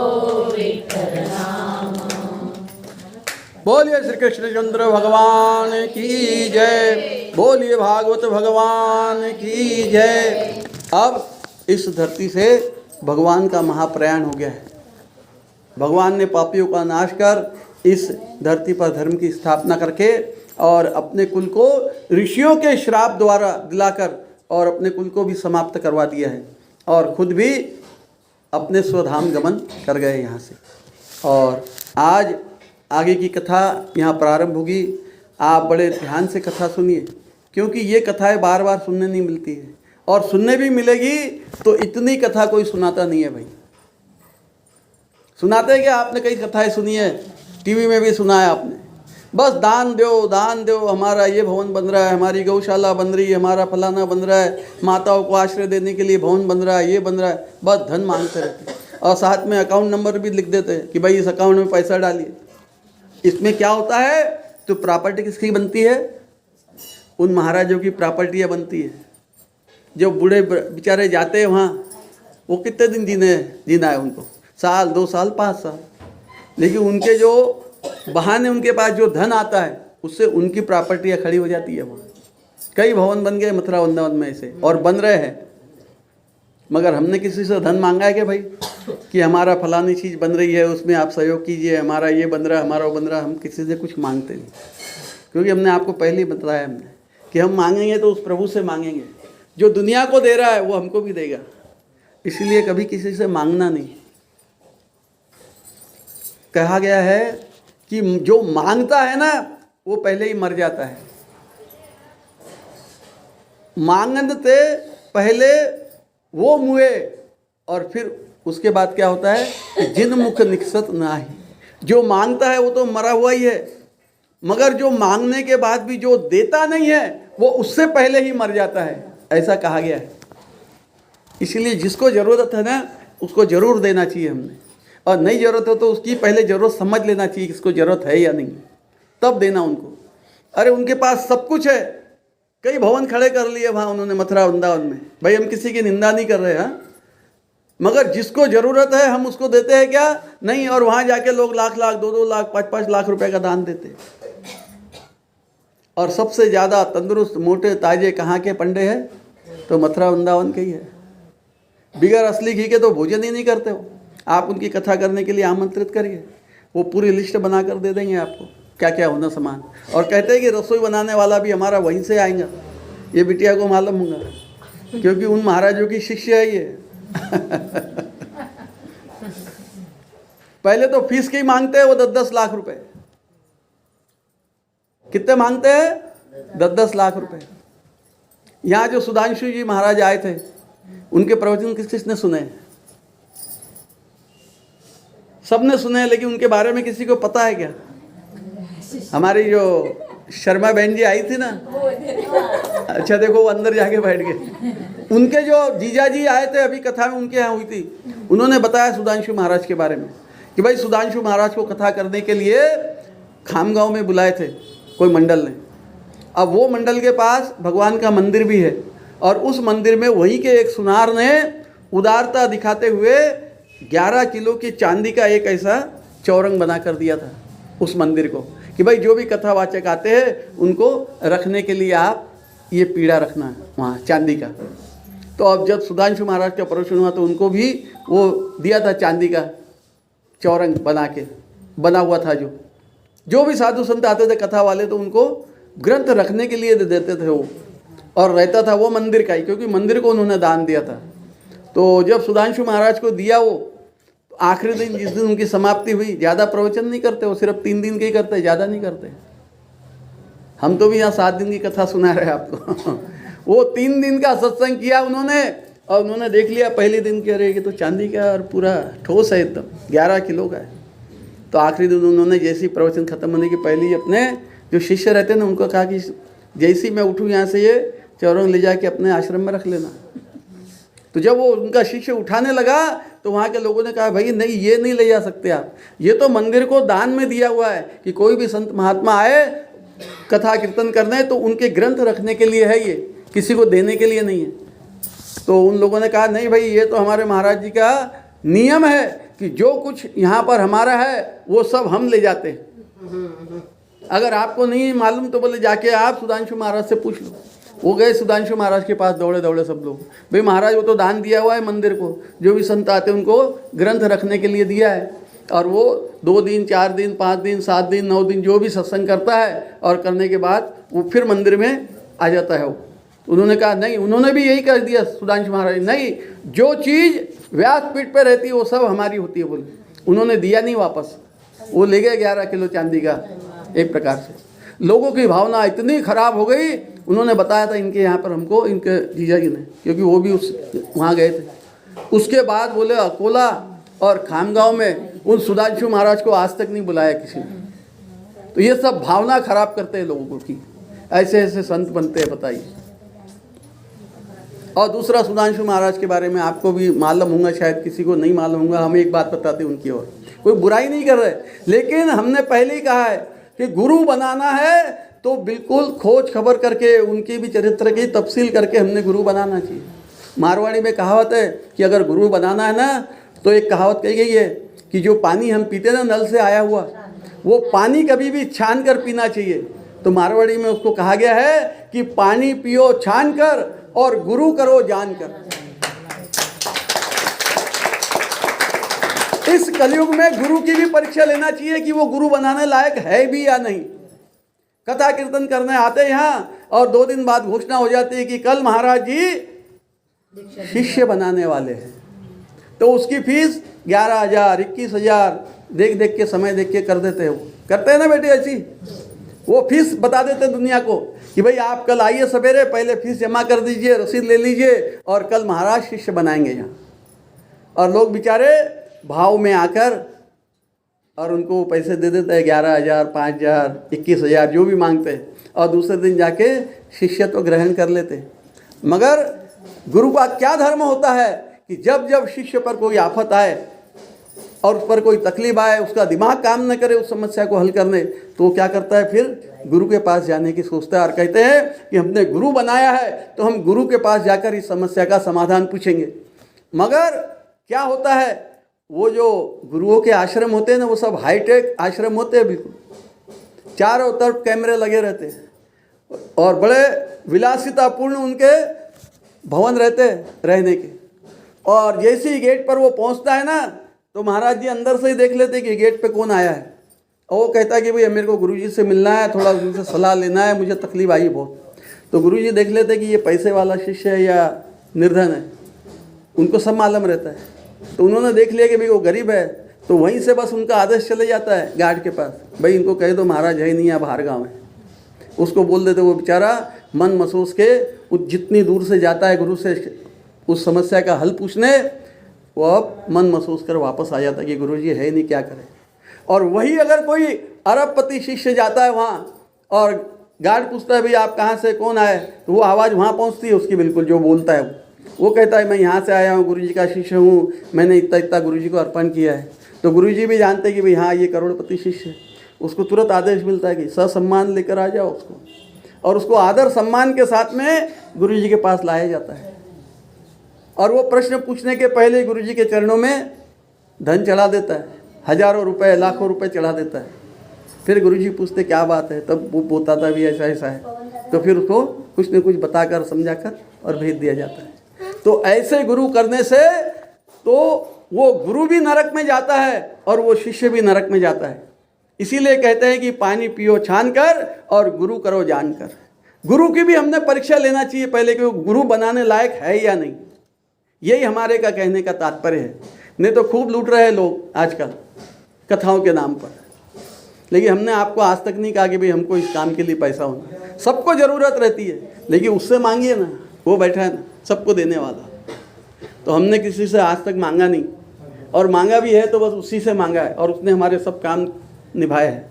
विठ्ठल नाम।
बोलिए श्री कृष्णचंद्र भगवान की जय। बोलिए भागवत भगवान की जय। अब इस धरती से भगवान का महाप्रयाण हो गया है। भगवान ने पापियों का नाश कर इस धरती पर धर्म की स्थापना करके और अपने कुल को ऋषियों के श्राप द्वारा दिलाकर और अपने कुल को भी समाप्त करवा दिया है, और खुद भी अपने स्वधाम गमन कर गए यहाँ से। और आज आगे की कथा यहाँ प्रारंभ होगी। आप बड़े ध्यान से कथा सुनिए, क्योंकि ये कथाएं बार बार सुनने नहीं मिलती है, और सुनने भी मिलेगी तो इतनी कथा कोई सुनाता नहीं है भाई। सुनाते हैं क्या? आपने कई कथाएं सुनी है, टीवी में भी सुना है आपने, बस दान दो, हमारा ये भवन बन रहा है, हमारी गौशाला बन रही है, हमारा फलाना बन रहा है, माताओं को आश्रय देने के लिए भवन बन रहा है, ये बन रहा है, बस धन मांगते रहते हैं। और साथ में अकाउंट नंबर भी लिख देते हैं कि भाई इस अकाउंट में पैसा डालिए। इसमें क्या होता है, तो प्रॉपर्टी किसकी बनती है? उन महाराजों की प्रॉपर्टियाँ बनती है। जो बूढ़े बेचारे जाते हैं वहाँ, वो कितने दिन जीना है उनको, साल 2 साल 5 साल, लेकिन उनके जो बहाने उनके पास जो धन आता है उससे उनकी प्रॉपर्टियाँ खड़ी हो जाती है। वहाँ कई भवन बन गए मथुरा वृंदावन में ऐसे, और बन रहे हैं। मगर हमने किसी से धन मांगा है क्या भाई, कि हमारा फलानी चीज़ बन रही है उसमें आप सहयोग कीजिए, हमारा ये बन रहा है, हमारा वो बन रहा है। हम किसी से कुछ मांगते नहीं, क्योंकि हमने आपको पहले ही बताया हमने कि हम मांगेंगे तो उस प्रभु से मांगेंगे जो दुनिया को दे रहा है, वो हमको भी देगा। इसलिए कभी किसी से मांगना नहीं। कहा गया है कि जो मांगता है ना वो पहले ही मर जाता है। मांगते पहले वो मुए, और फिर उसके बाद क्या होता है कि जिन मुख निकसत नाही। जो मांगता है वो तो मरा हुआ ही है, मगर जो मांगने के बाद भी जो देता नहीं है वो उससे पहले ही मर जाता है, ऐसा कहा गया है। इसलिए जिसको ज़रूरत है ना उसको ज़रूर देना चाहिए हमने, और नहीं ज़रूरत हो तो उसकी पहले ज़रूरत समझ लेना चाहिए कि इसको ज़रूरत है या नहीं, तब देना उनको। अरे उनके पास सब कुछ है, कई भवन खड़े कर लिए वहाँ उन्होंने मथुरा वृंदावन में। भाई हम किसी की निंदा नहीं कर रहे हैं, मगर जिसको ज़रूरत है हम उसको देते हैं क्या? नहीं। और वहाँ जाके लोग लाख लाख, 2-2 लाख, 5-5 लाख रुपए का दान देते। और सबसे ज़्यादा तंदुरुस्त, मोटे, ताजे कहाँ के पंडे हैं? तो मथुरा वृंदावन के ही है। बिगर असली घी के तो भोजन ही नहीं करते हो। आप उनकी कथा करने के लिए आमंत्रित करिए, वो पूरी लिस्ट बना कर दे देंगे आपको क्या क्या होना सामान। और कहते हैं कि रसोई बनाने वाला भी हमारा वहीं से आएगा। ये बिटिया को मालूम होगा, क्योंकि उन महाराजों की शिष्य है ये। पहले तो फीस की मांगते हैं वो 10-10 लाख रुपए। कितने मांगते हैं? 10-10 लाख रुपए। यहाँ जो सुधांशु जी महाराज आए थे, उनके प्रवचन किस किसने सुने? सबने सुने, लेकिन उनके बारे में किसी को पता है क्या? हमारी जो शर्मा बहन जी आई थी ना, अच्छा देखो वो अंदर जाके बैठ गए। उनके जो जीजा जी आए थे अभी कथा में, उनके यहाँ हुई थी, उन्होंने बताया सुधांशु महाराज के बारे में कि भाई सुधांशु महाराज को कथा करने के लिए खामगांव में बुलाए थे कोई मंडल ने। अब वो मंडल के पास भगवान का मंदिर भी है, और उस मंदिर में वहीं के एक सुनार ने उदारता दिखाते हुए 11 किलो की चांदी का एक ऐसा चौरंग बना कर दिया था उस मंदिर को, कि भाई जो भी कथावाचक आते हैं उनको रखने के लिए आप ये पीड़ा रखना है वहाँ चांदी का। तो अब जब सुधांशु महाराज का प्रवचन हुआ तो उनको भी वो दिया था चांदी का चौरंग बना हुआ था। जो भी साधु संत आते थे कथा वाले, तो उनको ग्रंथ रखने के लिए देते थे वो, और रहता था वो मंदिर का ही, क्योंकि मंदिर को उन्होंने दान दिया था। तो जब सुधांशु महाराज को दिया वो, तो आखिरी दिन जिस दिन उनकी समाप्ति हुई, ज़्यादा प्रवचन नहीं करते वो, सिर्फ 3 दिन के ही करते, ज़्यादा नहीं करते। हम तो भी यहाँ 7 दिन की कथा सुना रहे आपको। वो 3 दिन का सत्संग किया उन्होंने, और उन्होंने देख लिया पहले दिन कह रहे कि तो चांदी का और पूरा ठोस है, एकदम 11 किलो का है। तो आखिरी दिन उन्होंने जैसी प्रवचन खत्म होने की पहले ही अपने जो शिष्य रहते हैं ना उनको कहा कि जैसी मैं उठूँ यहाँ से ये चौरंग ले जाके अपने आश्रम में रख लेना। तो जब वो उनका शिष्य उठाने लगा तो वहाँ के लोगों ने कहा भाई नहीं, ये नहीं ले जा सकते आप, ये तो मंदिर को दान में दिया हुआ है कि कोई भी संत महात्मा आए कथा कीर्तन करने तो उनके ग्रंथ रखने के लिए है, ये किसी को देने के लिए नहीं है। तो उन लोगों ने कहा नहीं भाई, ये तो हमारे महाराज जी का नियम है कि जो कुछ यहाँ पर हमारा है वो सब हम ले जाते हैं। अगर आपको नहीं मालूम तो बोले जाके आप सुधांशु महाराज से पूछ लो। वो गए सुधांशु महाराज के पास, दौड़े दौड़े सब लोग, भाई महाराज वो तो दान दिया हुआ है मंदिर को, जो भी संत आते हैं उनको ग्रंथ रखने के लिए दिया है, और वो 2 दिन 4 दिन 5 दिन 7 दिन 9 दिन जो भी सत्संग करता है, और करने के बाद वो फिर मंदिर में आ जाता है वो। उन्होंने कहा नहीं, उन्होंने भी यही कर दिया सुधांशु महाराज, नहीं जो चीज़ व्यासपीठ पे रहती है वो सब हमारी होती है बोले। उन्होंने दिया नहीं वापस, वो ले गए 11 किलो चांदी का। एक प्रकार से लोगों की भावना इतनी खराब हो गई, उन्होंने बताया था इनके यहाँ पर हमको, इनके जीजा जी ने, क्योंकि वो भी वहाँ गए थे। उसके बाद बोले अकोला और खामगांव में उन सुधांशु महाराज को आज तक नहीं बुलाया किसी ने। तो ये सब भावना खराब करते हैं लोगों की, ऐसे ऐसे संत बनते हैं, बताइए। और दूसरा सुधांशु महाराज के बारे में आपको भी मालूम होगा, शायद किसी को नहीं मालूम होगा। हम एक बात बताते हैं उनकी ओर, कोई बुराई नहीं कर रहे, लेकिन हमने पहले ही कहा है कि गुरु बनाना है तो बिल्कुल खोज खबर करके उनके भी चरित्र की तफसील करके हमने गुरु बनाना चाहिए। मारवाड़ी में कहावत है कि अगर गुरु बनाना है ना, तो एक कहावत कही गई है कि जो पानी हम पीते ना नल से आया हुआ, वो पानी कभी भी छान कर पीना चाहिए। तो मारवाड़ी में उसको कहा गया है कि पानी पियो छान कर और गुरु करो जान कर। इस कलयुग में गुरु की भी परीक्षा लेना चाहिए कि वो गुरु बनाने लायक है भी या नहीं। कथा कीर्तन करने आते यहाँ और 2 दिन बाद घोषणा हो जाती है कि कल महाराज जी शिष्य बनाने वाले हैं, तो उसकी फीस 11,000 21,000 देख देख के समय देख के कर देते हैं। वो करते हैं ना बेटे, ऐसी वो फीस बता देते दुनिया को कि भाई आप कल आइए सवेरे, पहले फीस जमा कर दीजिए, रसीद ले लीजिए और कल महाराज शिष्य बनाएंगे यहाँ। और लोग बेचारे भाव में आकर और उनको पैसे दे देते हैं 11,000 5,000 21,000 जो भी मांगते हैं, और दूसरे दिन जाके शिष्यत्व ग्रहण कर लेते हैं। मगर गुरु का क्या धर्म होता है कि जब जब शिष्य पर कोई आफत आए और उस पर कोई तकलीफ आए, उसका दिमाग काम न करे उस समस्या को हल करने, तो वो क्या करता है, फिर गुरु के पास जाने की सोचता है और कहते हैं कि हमने गुरु बनाया है तो हम गुरु के पास जाकर इस समस्या का समाधान पूछेंगे। मगर क्या होता है, वो जो गुरुओं के आश्रम होते हैं ना, वो सब हाईटेक आश्रम होते हैं, बिल्कुल चारों तरफ कैमरे लगे रहते हैं और बड़े विलासितापूर्ण उनके भवन रहते हैं रहने के। और जैसे ही गेट पर वो पहुंचता है ना, तो महाराज जी अंदर से ही देख लेते कि गेट पे कौन आया है, और वो कहता है कि भाई मेरे को गुरुजी से मिलना है, थोड़ा उनसे सलाह लेना है, मुझे तकलीफ आई बहुत। तो गुरुजी देख लेते कि ये पैसे वाला शिष्य है या निर्धन है, उनको सब मालूम रहता है। तो उन्होंने देख लिया कि भाई वो गरीब है, तो वहीं से बस उनका आदेश चले जाता है गार्ड के पास, भाई इनको कह दो महाराज है ही नहीं, या बाहर गाँव है। उसको बोल देते, वो बेचारा मन महसूस के जितनी दूर से जाता है गुरु से उस समस्या का हल पूछने, वो अब मन महसूस कर वापस आ जाता है कि गुरुजी है ही नहीं, क्या करें। और वही अगर कोई अरबपति शिष्य जाता है वहाँ और गार्ड पूछता है भाई आप कहाँ से, कौन आए, तो वो आवाज़ वहाँ पहुँचती है उसकी, बिल्कुल जो बोलता है वो कहता है मैं यहाँ से आया हूँ, गुरुजी का शिष्य हूँ, मैंने इतना इतना गुरुजी को अर्पण किया है। तो गुरुजी भी जानते हैं कि भाई हाँ ये करोड़पति शिष्य है। उसको तुरंत आदेश मिलता है कि ससम्मान लेकर आ जाओ उसको, और उसको आदर सम्मान के साथ में गुरुजी के पास लाया जाता है। और वो प्रश्न पूछने के पहले गुरुजी के चरणों में धन चढ़ा देता है, हजारों रुपए लाखों रुपए चढ़ा देता है। फिर गुरुजी पूछते क्या बात है, तब वो बताता भी ऐसा ऐसा है, तो फिर उसको कुछ न कुछ बताकर समझाकर और भेज दिया जाता है। तो ऐसे गुरु करने से तो वो गुरु भी नरक में जाता है और वो शिष्य भी नरक में जाता है। इसीलिए कहते हैं कि पानी पियो छान कर और गुरु करो जान कर। गुरु की भी हमने परीक्षा लेना चाहिए पहले कि वो गुरु बनाने लायक है या नहीं। यही हमारे का कहने का तात्पर्य है। नहीं तो खूब लूट रहे हैं लोग आजकल कथाओं के नाम पर, लेकिन हमने आपको आज तक नहीं कहा कि भाई हमको इस काम के लिए पैसा होना। सबको ज़रूरत रहती है, लेकिन उससे मांगिए ना, वो बैठा है ना सबको देने वाला। तो हमने किसी से आज तक मांगा नहीं, और मांगा भी है तो बस उसी से मांगा है, और उसने हमारे सब काम निभाए हैं।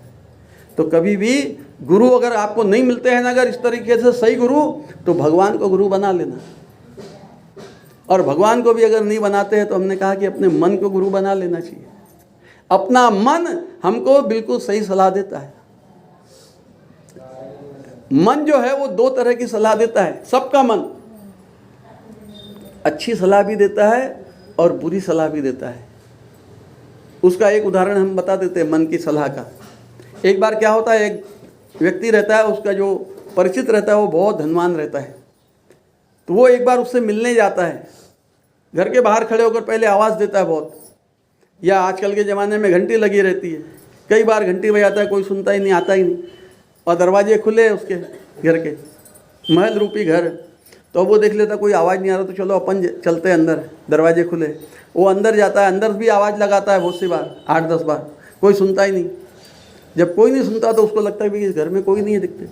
तो कभी भी गुरु अगर आपको नहीं मिलते हैं ना अगर इस तरीके से सही गुरु, तो भगवान को गुरु बना लेना। और भगवान को भी अगर नहीं बनाते हैं तो हमने कहा कि अपने मन को गुरु बना लेना चाहिए। अपना मन हमको बिल्कुल सही सलाह देता है। मन जो है वो 2 तरह की सलाह देता है। सबका मन अच्छी सलाह भी देता है और बुरी सलाह भी देता है। उसका एक उदाहरण हम बता देते हैं मन की सलाह का। एक बार क्या होता है, एक व्यक्ति रहता है, उसका जो परिचित रहता है वो बहुत धनवान रहता है। तो वो एक बार उससे मिलने जाता है, घर के बाहर खड़े होकर पहले आवाज़ देता है बहुत, या आजकल के ज़माने में घंटी लगी रहती है, कई बार घंटी बजाता है, कोई सुनता ही नहीं, आता ही नहीं, और दरवाजे खुले उसके घर के, महल रूपी घर। तो वो देख लेता कोई आवाज़ नहीं आ रहा, तो चलो अपन चलते हैं अंदर, दरवाजे खुले। वो अंदर जाता है, अंदर भी आवाज़ लगाता है बहुत सी बार, 8-10 बार, कोई सुनता ही नहीं। जब कोई नहीं सुनता तो उसको लगता है कि इस घर में कोई नहीं है दिखते,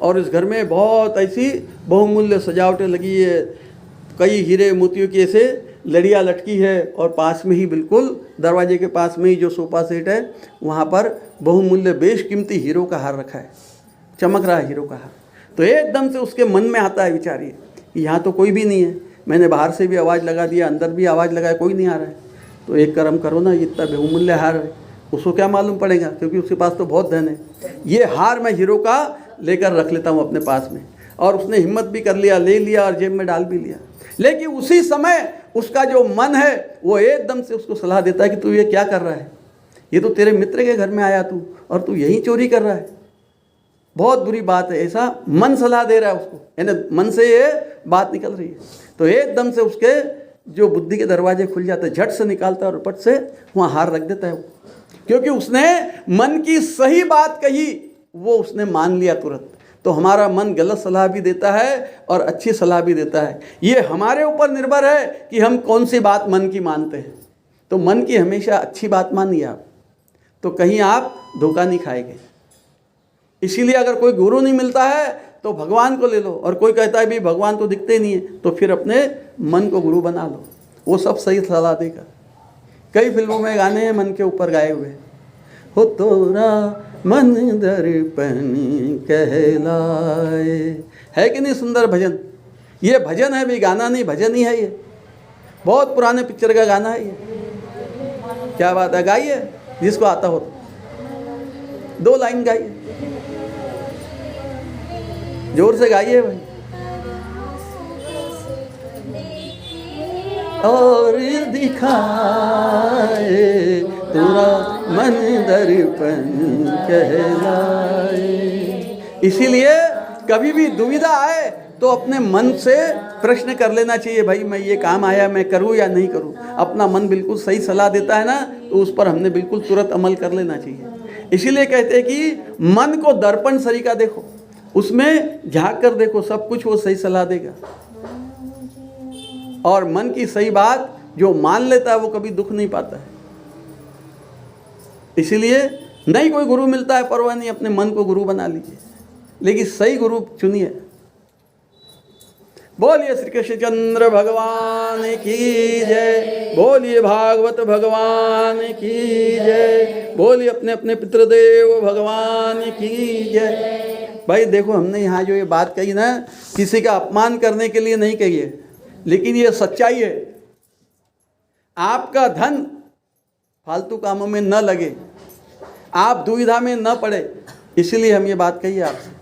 और इस घर में बहुत ऐसी बहुमूल्य सजावटें लगी है, कई हीरे मोतियों की ऐसे लड़ियाँ लटकी है, और पास में ही बिल्कुल दरवाजे के पास में ही जो सोफा सेट है वहाँ पर बहुमूल्य बेशकीमती हीरो का हार रखा है, चमक रहा है हीरो का हार। तो एकदम से उसके मन में आता है विचारिए कि यहाँ तो कोई भी नहीं है, मैंने बाहर से भी आवाज़ लगा दिया, अंदर भी आवाज़ लगाया, कोई नहीं आ रहा है। तो एक कर्म करो ना, इतना बहुमूल्य हार है, उसको क्या मालूम पड़ेगा, क्योंकि उसके पास तो बहुत धन है। ये हार मैं हीरो का लेकर रख लेता हूँ अपने पास में। और उसने हिम्मत भी कर लिया, ले लिया और जेब में डाल भी लिया। लेकिन उसी समय उसका जो मन है वो एकदम से उसको सलाह देता है कि तू ये क्या कर रहा है, ये तो तेरे मित्र के घर में आया तू, और तू यहीं चोरी कर रहा है, बहुत बुरी बात है। ऐसा मन सलाह दे रहा है उसको, यानी मन से ये बात निकल रही है। तो एकदम से उसके जो बुद्धि के दरवाजे खुल जाते हैं, झट से निकालता है और पट से वहाँ हार रख देता है वो, क्योंकि उसने मन की सही बात कही, वो उसने मान लिया तुरंत। तो हमारा मन गलत सलाह भी देता है और अच्छी सलाह भी देता है, ये हमारे ऊपर निर्भर है कि हम कौन सी बात मन की मानते हैं। तो मन की हमेशा अच्छी बात मानिए आप, तो कहीं आप धोखा नहीं खाएंगे। इसीलिए अगर कोई गुरु नहीं मिलता है तो भगवान को ले लो, और कोई कहता है भाई भगवान तो दिखते नहीं है, तो फिर अपने मन को गुरु बना लो, वो सब सही सलाह देगा। कई फिल्मों में गाने हैं मन के ऊपर गाए हुए, हो तोरा मन दर्पण कहलाए, है कि नहीं सुंदर भजन। ये भजन है भी, गाना नहीं, भजन ही है ये, बहुत पुराने पिक्चर का गाना है ये। क्या बात है, गाइए जिसको आता हो, 2 लाइन गाइए, जोर से गाइए भाई। और दिखाए तेरा मन दर्पण कहलाए। इसीलिए कभी भी दुविधा आए तो अपने मन से प्रश्न कर लेना चाहिए, भाई मैं ये काम आया मैं करूं या नहीं करूं। अपना मन बिल्कुल सही सलाह देता है ना, तो उस पर हमने बिल्कुल तुरंत अमल कर लेना चाहिए। इसीलिए कहते हैं कि मन को दर्पण सरीका देखो, उसमें झांक कर देखो, सब कुछ वो सही सलाह देगा। और मन की सही बात जो मान लेता है वो कभी दुख नहीं पाता है। इसीलिए नहीं कोई गुरु मिलता है परवाह नहीं, अपने मन को गुरु बना लीजिए, लेकिन सही गुरु चुनिए। बोलिए श्री कृष्णचंद्र भगवान की जय, बोलिए भागवत भगवान की जय, बोलिए अपने अपने पितृदेव भगवान की जय। भाई देखो, हमने यहाँ जो ये बात कही ना, किसी का अपमान करने के लिए नहीं कही है, लेकिन ये सच्चाई है। आपका धन फालतू कामों में न लगे, आप दुविधा में न पड़े, इसलिए हम ये बात कही है आपसे।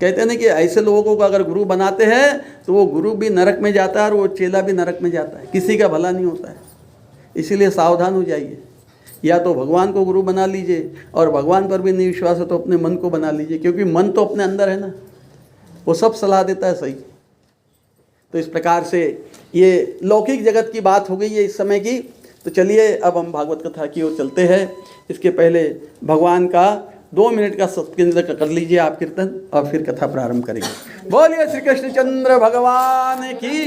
कहते हैं ना कि ऐसे लोगों को अगर गुरु बनाते हैं तो वो गुरु भी नरक में जाता है और वो चेला भी नरक में जाता है, किसी का भला नहीं होता है। इसीलिए सावधान हो जाइए, या तो भगवान को गुरु बना लीजिए, और भगवान पर भी नहीं विश्वास है तो अपने मन को बना लीजिए, क्योंकि मन तो अपने अंदर है ना, वो सब सलाह देता है सही। तो इस प्रकार से ये लौकिक जगत की बात हो गई है इस समय की। तो चलिए अब हम भागवत कथा की ओर चलते हैं। इसके पहले भगवान का 2 मिनट का सत्केंद्र कर लीजिए आप कीर्तन, और फिर कथा प्रारंभ करेंगे। बोलिए श्री कृष्णचंद्र भगवान की।